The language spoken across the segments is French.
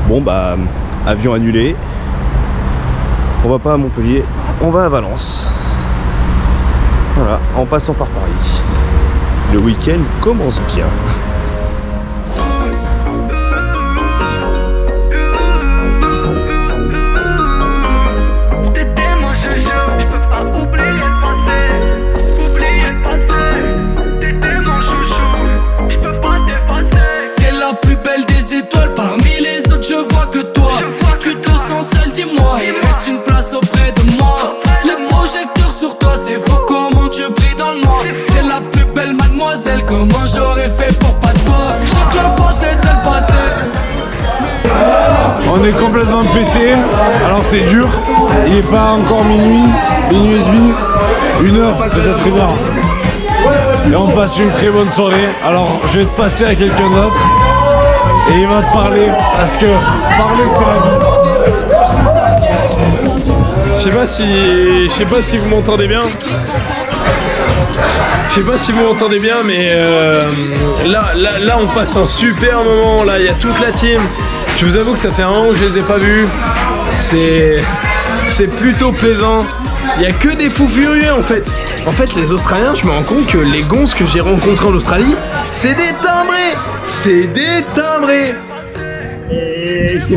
Bon bah, avion annulé. On va pas à Montpellier, on va à Valence. Voilà, en passant par Paris. Le week-end commence bien. Je vois que toi, si tu te sens seul, dis-moi, il reste une place auprès de moi. Le projecteur sur toi, c'est fou comment tu brilles dans le noir. T'es la plus belle mademoiselle, comment j'aurais fait pour pas te voir. Chaque le passé, c'est le passé. On est complètement pété, alors c'est dur. Il est pas encore minuit et demi, 1h, peut-être 1h. Et on passe une très bonne soirée. Alors je vais te passer à quelqu'un d'autre. Et il va te parler, parce que parler c'est la vie. Je sais pas si vous m'entendez bien. Je sais pas si vous m'entendez bien, mais là on passe un super moment. Là il y a toute la team. Je vous avoue que ça fait un an que je les ai pas vus. C'est plutôt plaisant. Il y a que des fous furieux en fait. En fait les Australiens, je me rends compte que les gonzes que j'ai rencontrés en Australie, c'est des timbrés. C'est des timbrés. Et je sais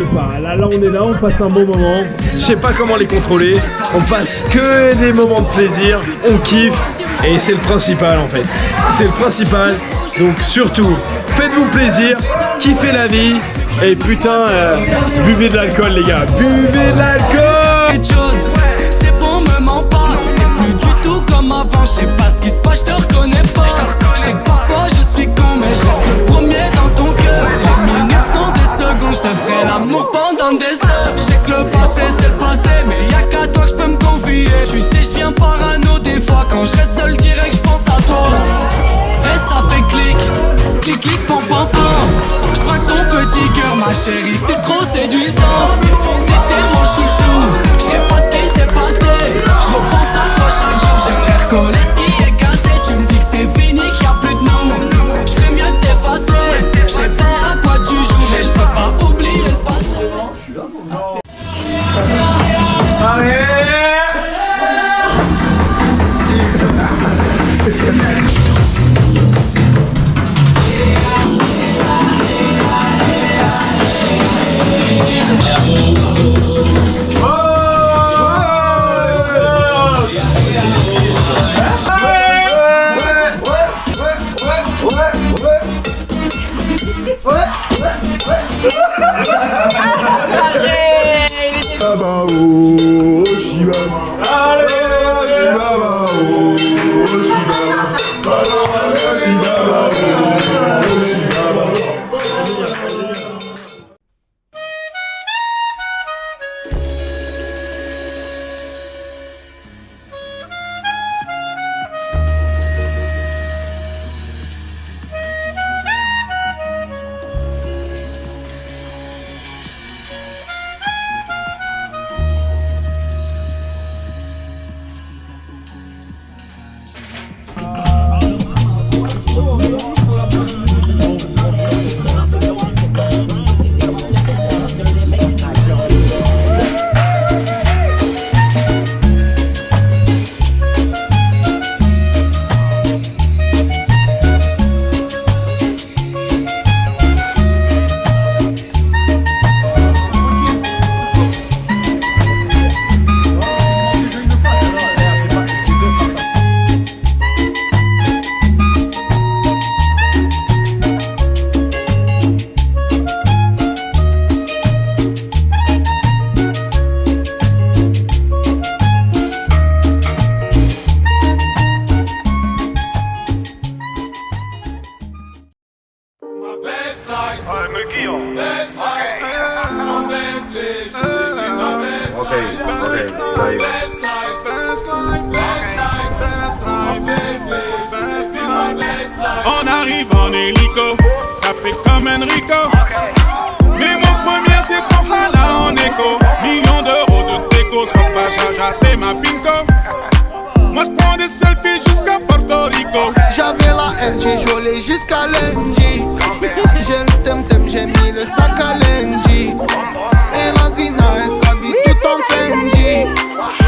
pas, là on est là, on passe un bon moment. Je sais pas comment les contrôler. On passe que des moments de plaisir, on kiffe. Et c'est le principal en fait. C'est le principal. Donc surtout, faites-vous plaisir, kiffez la vie. Et putain, buvez de l'alcool les gars, buvez de l'alcool. C'est bon, me mens pas. T'es plus du tout comme avant. Je sais pas ce qui se passe, je te reconnais pas. Je sais que parfois je suis con, mais je reste le premier dans ton cœur. Les minutes sont des secondes, je te ferai l'amour pendant des heures. Je sais que le passé c'est le passé, mais y'a qu'à toi que je peux me confier. Tu sais, je viens parano des fois. Quand je reste seul direct, je pense à toi. Et ça fait clic, clic, clic, pom, pom, pom. Je braque ton petit cœur, ma chérie, t'es trop séduisante. T'étais mon chouchou, je sais pas ce qui s'est passé. Je repense à toi chaque jour, j'aimerais recoller ce qui est cassé. Tu me dis que c'est fini, qu'il y a plus de nous. Je fais mieux de t'effacer. Je sais pas à quoi tu joues, mais je peux pas oublier le passé. On arrive en hélico, ça fait comme Enrico. Mais mon premier c'est trop hala en écho. Millions d'euros de déco, sans Bajaja, c'est ma pinko. Moi je prends des selfies jusqu'à Porto Rico. J'avais la haine, j'ai joué jusqu'à lundi. J'ai le tem-tem, j'ai mis le sac à lundi. Et la Zina, elle s'habille tout en Fendi.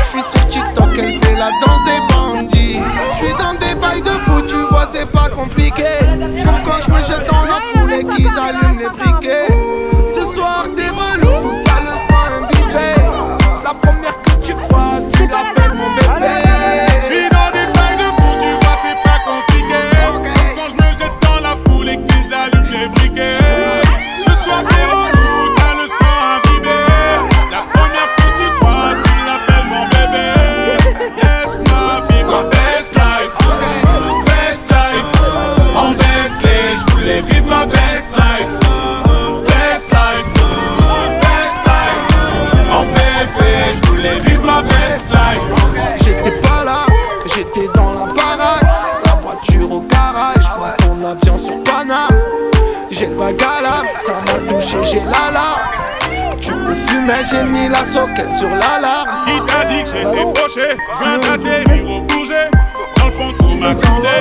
J'suis sur TikTok, elle fait la danse des bandits. J'suis dans des bails de foot, tu vois, c'est pas compliqué. Comme quand j'me jette dans la foule et qu'ils allument les briquets. Ce soir, t'es relou, t'as le sang imbibé. La première que tu croises, tu l'appelles mon bébé. J'suis dans des bails de fou, tu vois, c'est pas compliqué. Quand je me jette dans la foule et qu'ils allument les briquets. Ce soir, t'es relou, t'as le sang imbibé. La première que tu croises, tu l'appelles mon bébé. Laisse-moi vivre ma best life. Best life. En Bentley, j'voulais vivre ma best life. Best life. Best life. En VV, j'voulais vivre ma best life. J'étais pas là, j'étais dans la baraque. La voiture au garage, moi ton avion sur Paname. J'ai le vague à l'âme, ça m'a touché, j'ai l'alarme. Tu peux fumer, j'ai mis la soquette sur l'alarme. Qui t'a dit que j'étais fauché? Je viens d'atterrir au bouger. Dans le fond tout m'a coudé.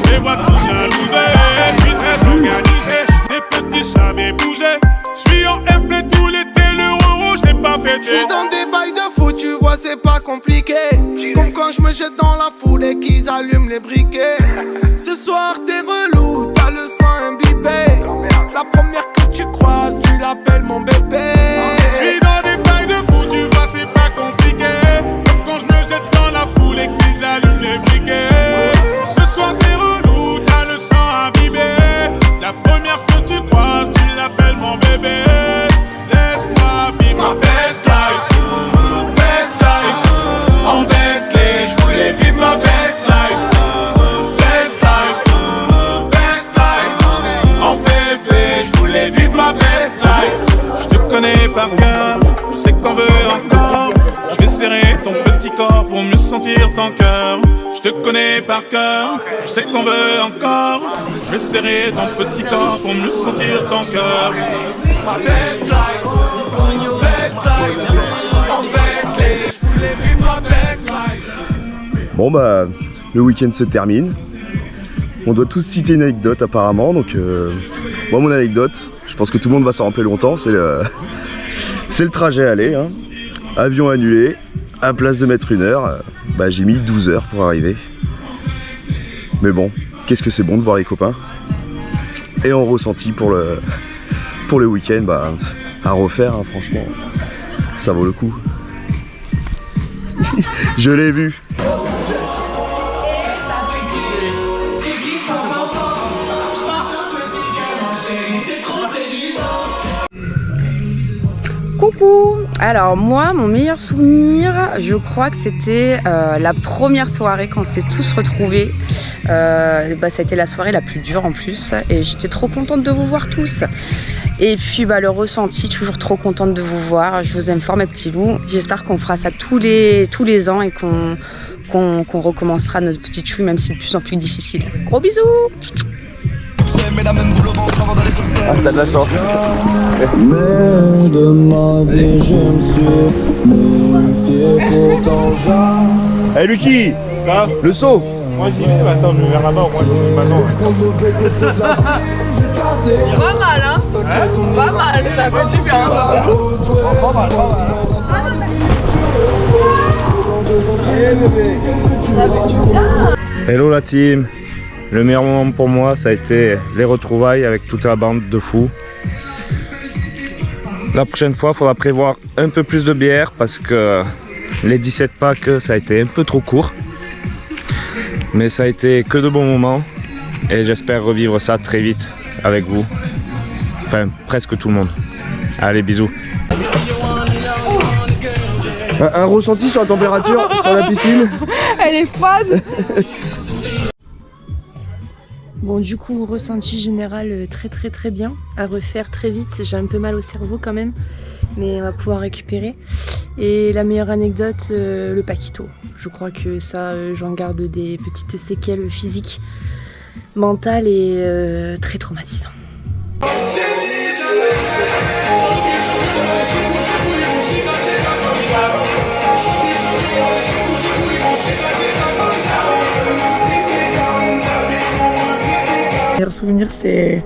Je les vois tous jalousés. Je suis très organisé. Des petits savais bouger. Je suis en airplay tout l'été. Le rouge je l'ai pas fait. J'suis dans des bails de foot, tu vois c'est pas compliqué. Comme quand j'me jette dans la foule et qu'ils allument les briquets. Ce soir t'es relou, t'as le sang imbibé. La première que tu croises, tu l'appelles mon bébé. J'suis dans des bails de fou, tu vois c'est pas compliqué. Comme quand je me jette dans la foule et qu'ils allument les briquets. Ce soir t'es relou, t'as le sang imbibé. La première que tu croises, tu l'appelles mon bébé. Laisse-moi vivre ma best life. Best life. En Bentley, j'voulais vivre ma best life. Best life. Best life. En VV, j'voulais vivre ma best life. Je te connais par cœur, je sais que t'en veux encore. Je vais serrer ton petit corps pour mieux sentir ton cœur. Je te connais par cœur, je sais que t'en veux encore. Je vais serrer ton petit corps pour mieux sentir ton cœur. Ma best life, best life. En Bentley, j'voulais vivre ma best life. Bon bah, le week-end se termine. On doit tous citer une anecdote apparemment, donc moi mon anecdote, je pense que tout le monde va s'en rappeler longtemps, c'est le trajet aller, hein. Avion annulé, à place de mettre 1 heure, bah j'ai mis 12 heures pour arriver. Mais bon, qu'est-ce que c'est bon de voir les copains. Et en ressenti pour le week-end, bah à refaire, hein, franchement, ça vaut le coup. Je l'ai vu. Coucou! Alors moi, mon meilleur souvenir, je crois que c'était la première soirée quand on s'est tous retrouvés. Ça a été la soirée la plus dure en plus et j'étais trop contente de vous voir tous. Et puis le ressenti, toujours trop contente de vous voir. Je vous aime fort mes petits loups. J'espère qu'on fera ça tous les ans et qu'on recommencera notre petite chouille même si c'est de plus en plus difficile. Gros bisous! Ah, t'as de la chance. Mais de ma vie, je me suis modifié pourtant jamais. Hey Lucky, le saut. Moi j'y vais, attends, je vais vers là-bas, moi je vais maintenant. Pas mal, hein, pas mal, ça fait du bien. Hello la team. Le meilleur moment pour moi, ça a été les retrouvailles avec toute la bande de fous. La prochaine fois, il faudra prévoir un peu plus de bière parce que les 17 packs, ça a été un peu trop court. Mais ça a été que de bons moments et j'espère revivre ça très vite avec vous. Enfin, presque tout le monde. Allez, bisous. Un ressenti sur la température, sur la piscine? Elle est froide. Bon, du coup, ressenti général très bien, à refaire très vite. J'ai un peu mal au cerveau quand même, mais on va pouvoir récupérer. Et la meilleure anecdote, le paquito. Je crois que ça, j'en garde des petites séquelles physiques, mentales et très traumatisantes. Le meilleur souvenir, c'était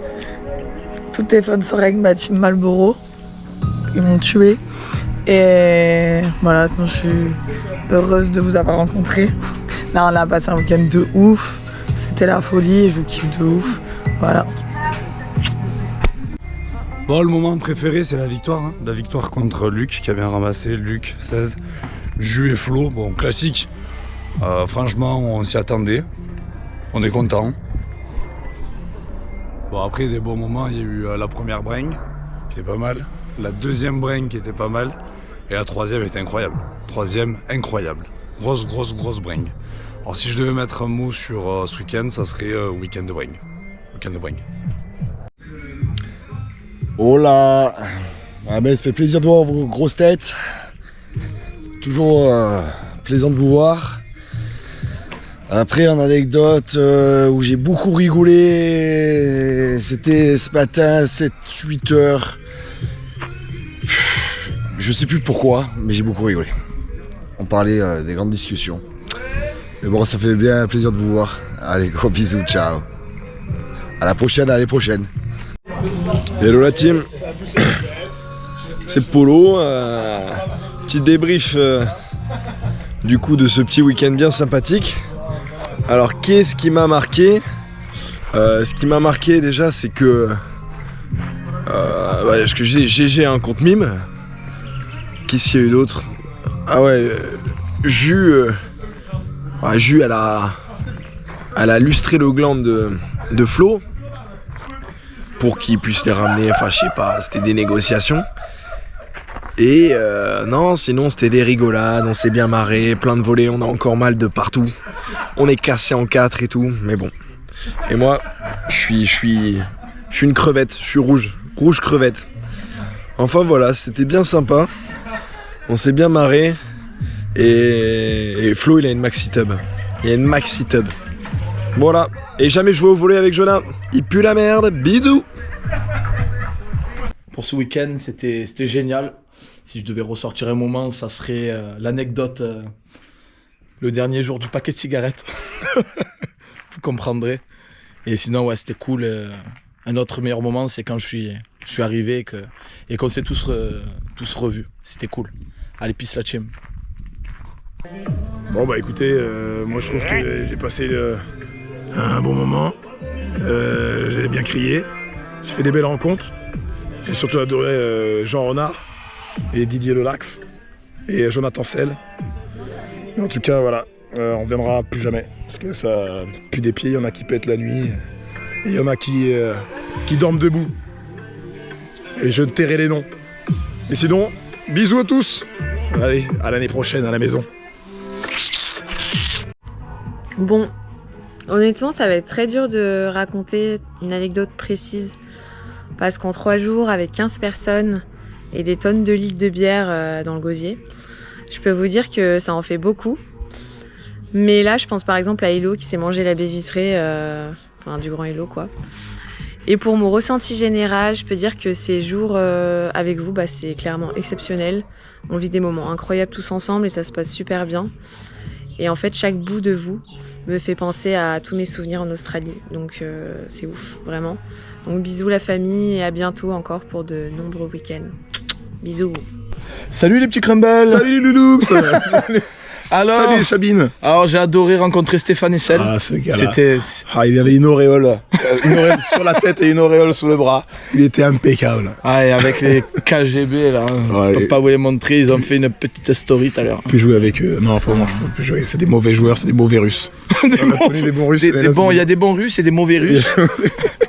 toutes les fins de soirée avec ma team Marlboro. ils m'ont tué. Et voilà, sinon je suis heureuse de vous avoir rencontré. Là, on a passé un week-end de ouf. C'était la folie et je vous kiffe de ouf. Voilà. Bon, le moment préféré, c'est la victoire. Hein. La victoire contre Luc, qui a bien ramassé. Luc, 16. Jus et Flo, bon, classique. Franchement, on s'y attendait. On est content. Bon, après, des bons moments, il y a eu la première bringue, qui était pas mal. La deuxième bringue, qui était pas mal. Et la troisième était incroyable. Troisième, incroyable. Grosse bringue. Alors, si je devais mettre un mot sur ce week-end, ça serait week-end de bringue. Week-end de bringue. Oh là, ah ben, ça fait plaisir de voir vos grosses têtes. Toujours plaisant de vous voir. Après, en anecdote où j'ai beaucoup rigolé, c'était ce matin, 7-8 heures. Je sais plus pourquoi, mais j'ai beaucoup rigolé. On parlait des grandes discussions. Mais bon, ça fait bien plaisir de vous voir. Allez, gros bisous, ciao. À la prochaine, à l'année prochaine. Hello la team, c'est Polo, petit débrief du coup de ce petit week-end bien sympathique. Alors qu'est-ce qui m'a marqué? Ce qui m'a marqué déjà c'est que ce que je disais, GG contre Mime. Qu'est-ce qu'il y a eu d'autre? Ah ouais, Jus elle a lustré le gland de Flo pour qu'il puisse les ramener, enfin je sais pas, c'était des négociations. Et non, sinon c'était des rigolades, on s'est bien marré, plein de volets, on a encore mal de partout. On est cassé en 4 et tout, mais bon. Et moi, je suis une crevette, je suis rouge crevette. Enfin voilà, c'était bien sympa, on s'est bien marré. Et Flo il a une maxi tub, Voilà, et jamais joué au volley avec Jonah, il pue la merde, bisous. Pour ce week-end, c'était génial. Si je devais ressortir un moment, ça serait l'anecdote, le dernier jour du paquet de cigarettes. Vous comprendrez. Et sinon, ouais, c'était cool. Un autre meilleur moment, c'est quand je suis arrivé et qu'on s'est tous revus. C'était cool. Allez, peace la team. Bon bah écoutez, moi je trouve que j'ai passé un bon moment. J'ai bien crié. J'ai fait des belles rencontres. J'ai surtout adoré Jean Renard et Didier Lelax et Jonathan Selle. En tout cas voilà, on viendra plus jamais. Parce que ça pue des pieds, il y en a qui pètent la nuit. Et il y en a qui dorment debout. Et je ne tairai les noms. Et sinon, bisous à tous. Allez, à l'année prochaine à la maison. Bon, honnêtement, ça va être très dur de raconter une anecdote précise parce qu'en 3 jours, avec 15 personnes et des tonnes de litres de bière dans le gosier, je peux vous dire que ça en fait beaucoup. Mais là, je pense par exemple à Hello qui s'est mangé la baie vitrée, du grand Hello quoi. Et pour mon ressenti général, je peux dire que ces jours avec vous, c'est clairement exceptionnel. On vit des moments incroyables tous ensemble et ça se passe super bien. Et en fait, chaque bout de vous me fait penser à tous mes souvenirs en Australie. Donc c'est ouf, vraiment. Donc bisous la famille et à bientôt encore pour de nombreux week-ends. Bisous. Salut les petits crumbles. Salut les loulous. Alors, salut Chabine. Alors j'ai adoré rencontrer Stéphane Essel. Ah ce gars-là. C'était... il avait une auréole. Une auréole sur la tête et une auréole sous le bras. Il était impeccable. Ah et avec les KGB là, on peut pas vous les montrer, ils ont fait une petite story tout à l'heure. Plus jouer avec eux. Non, faut plus jouer. C'est des mauvais joueurs, c'est des mauvais Russes. Des bons Russes. Il y a des bons Russes et des mauvais Russes.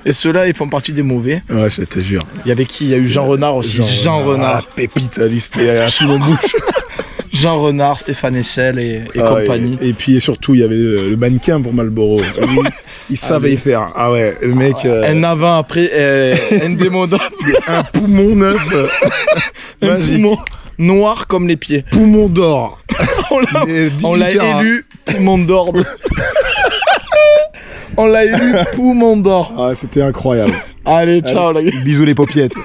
Et ceux-là, ils font partie des mauvais. Ouais, je te jure. Il y avait qui? Il y a eu Jean Renard aussi. Jean Renard. Pépite, lui, c'était un film en bouche. Jean Renard, Stéphane Essel et compagnie. Et puis surtout, il y avait le mannequin pour Marlboro. Lui, il savait y faire. Ah ouais, le mec. Un avant, après, indémodable. Un poumon neuf. Un poumon noir comme les pieds. Poumon d'or. On l'a élu poumon d'or. On l'a élu poumon d'or. Ah, c'était incroyable. Allez, ciao la gueule. Bisous les paupiettes.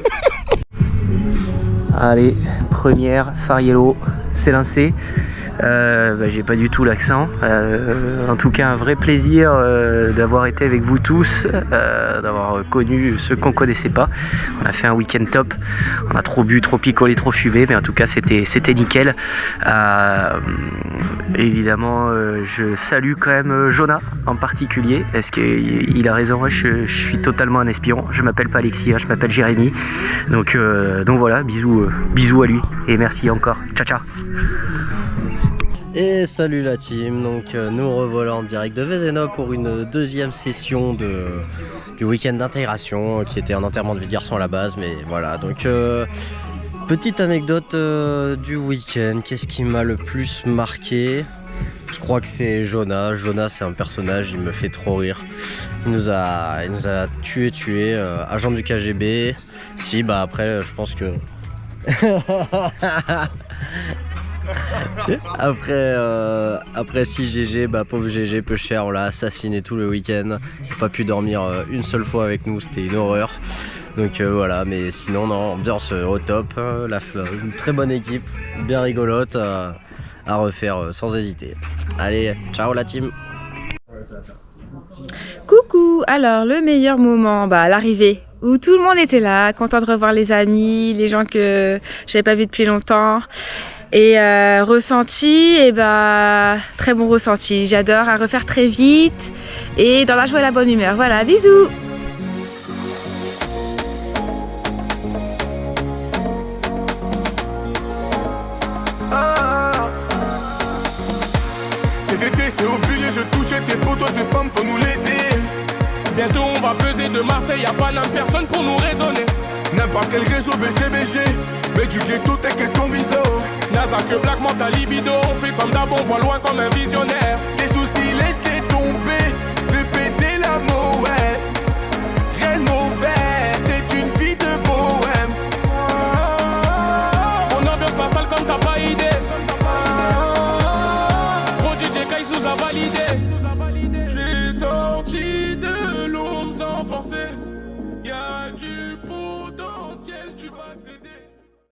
Allez, première, Fariello, c'est lancé. J'ai pas du tout l'accent. En tout cas, un vrai plaisir d'avoir été avec vous tous, d'avoir connu ceux qu'on connaissait pas. On a fait un week-end top. On a trop bu, trop picolé, trop fumé, mais en tout cas, c'était nickel. Évidemment, je salue quand même Jonah en particulier, parce qu'il a raison. Je suis totalement un espion. Je m'appelle pas Alexis, je m'appelle Jérémy. Donc voilà, bisous à lui et merci encore. Ciao ciao. Et salut la team, donc nous revoilà en direct de Vézéna pour une deuxième session du week-end d'intégration qui était un enterrement de vie de garçon à la base, mais voilà, donc petite anecdote du week-end, qu'est-ce qui m'a le plus marqué? Je crois que c'est Jonah. Jonah, c'est un personnage, il me fait trop rire. Il nous a tué, agent du KGB. Si, bah après, je pense que... après si GG, bah pauvre GG, peu cher, on l'a assassiné tout le week-end. Il n'a pas pu dormir une seule fois avec nous, c'était une horreur. Donc voilà, mais sinon, non, ambiance au top. Une très bonne équipe, bien rigolote. À refaire sans hésiter. Allez, ciao la team. Coucou, alors le meilleur moment, l'arrivée, où tout le monde était là, content de revoir les amis, les gens que j'avais pas vus depuis longtemps. Et ressenti, très bon ressenti, j'adore, à refaire très vite et dans la joie et la bonne humeur. Voilà, bisous. C'est obligé, je touchais tes potos, tes femmes, faut nous laisser. Bientôt on va peser de Marseille, y'a pas n'importe personne pour nous raisonner. N'importe quel réseau BCBG, mais du ghetto t'inquiète ton viso. Nasa que Black ta libido, on fait comme d'hab, on voit loin comme un visionnaire. Tes soucis laisse-les tomber, répétez l'amour, ouais. Rien de mauvais, c'est une vie de bohème. On ambiance la salle comme t'as pas idée. J'ai sorti de l'ombre sans forcer. Y'a du potentiel, tu vas céder.